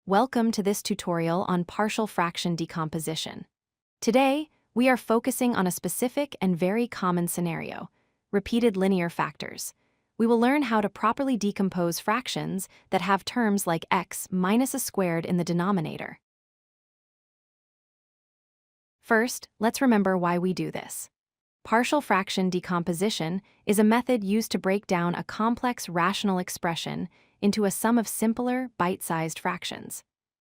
Welcome to this tutorial on partial fraction decomposition. Today, we are focusing on a specific and very common scenario, repeated linear factors. We will learn how to properly decompose fractions that have terms like x minus a squared in the denominator. First, let's remember why we do this. Partial fraction decomposition is a method used to break down a complex rational expression into a sum of simpler, bite-sized fractions.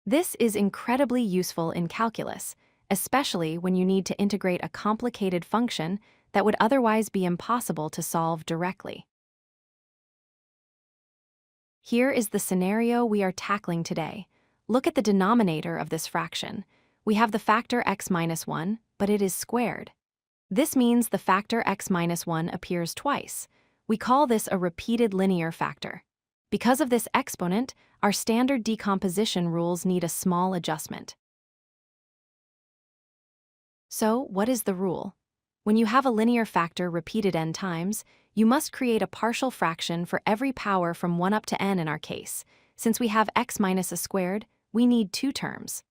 This is incredibly useful in calculus, especially when you need to integrate a complicated function that would otherwise be impossible to solve directly. Here is the scenario we are tackling today. Look at the denominator of this fraction. We have the factor x minus 1, but it is squared. This means the factor x minus 1 appears twice. We call this a repeated linear factor. Because of this exponent, our standard decomposition rules need a small adjustment. So, what is the rule? When you have a linear factor repeated n times, you must create a partial fraction for every power from 1 up to n in our case. Since we have x minus a squared, we need two terms.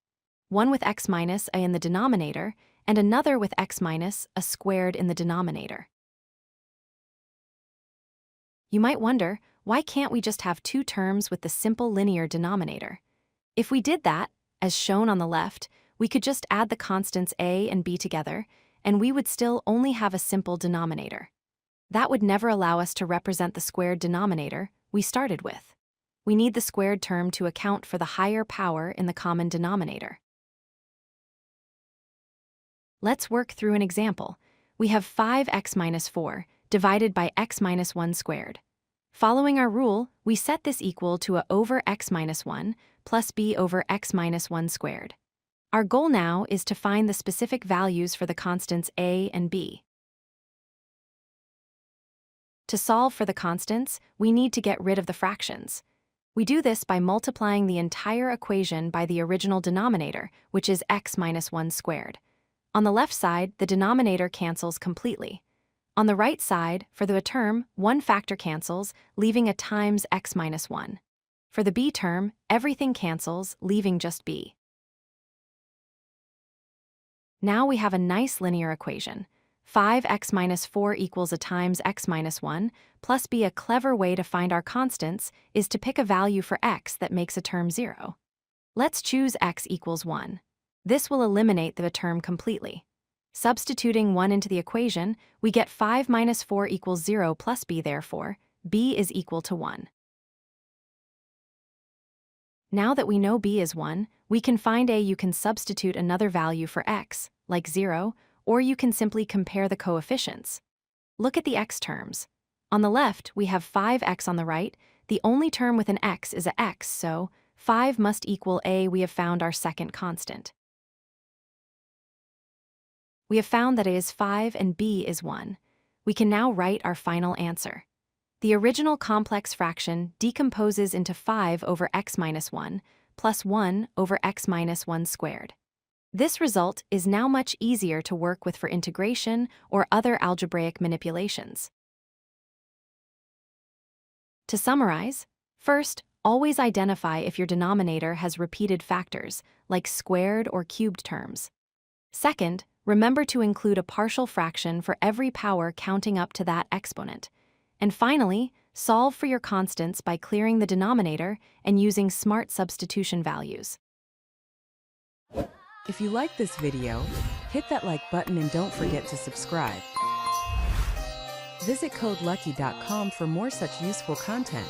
One with x minus a in the denominator, and another with x minus a squared in the denominator. You might wonder, why can't we just have two terms with the simple linear denominator? If we did that, as shown on the left, we could just add the constants a and b together, and we would still only have a simple denominator. That would never allow us to represent the squared denominator we started with. We need the squared term to account for the higher power in the common denominator. Let's work through an example. We have 5x minus 4 divided by x minus 1 squared. Following our rule, we set this equal to a over x minus 1 plus b over x minus 1 squared. Our goal now is to find the specific values for the constants a and b. To solve for the constants, we need to get rid of the fractions. We do this by multiplying the entire equation by the original denominator, which is x minus 1 squared. On the left side, the denominator cancels completely. On the right side, for the term, one factor cancels, leaving a times x minus 1. For the b term, everything cancels, leaving just b. Now we have a nice linear equation. 5x minus 4 equals a times x minus 1, plus b. A clever way to find our constants is to pick a value for x that makes a term 0. Let's choose x equals 1. This will eliminate the term completely. Substituting 1 into the equation, we get 5 minus 4 equals 0 plus b. Therefore, b is equal to 1. Now that we know b is 1, we can find a. You can substitute another value for x, like 0, or you can simply compare the coefficients. Look at the x terms. On the left, we have 5x. On the right, the only term with an x is a x, so 5 must equal a. We have found our second constant. We have found that a is 5 and b is 1. We can now write our final answer. The original complex fraction decomposes into 5 over x minus 1 plus 1 over x minus 1 squared. This result is now much easier to work with for integration or other algebraic manipulations. To summarize, first, always identify if your denominator has repeated factors, like squared or cubed terms. Second, remember to include a partial fraction for every power counting up to that exponent. And finally, solve for your constants by clearing the denominator and using smart substitution values. If you like this video, hit that like button and don't forget to subscribe. Visit codelucky.com for more such useful content.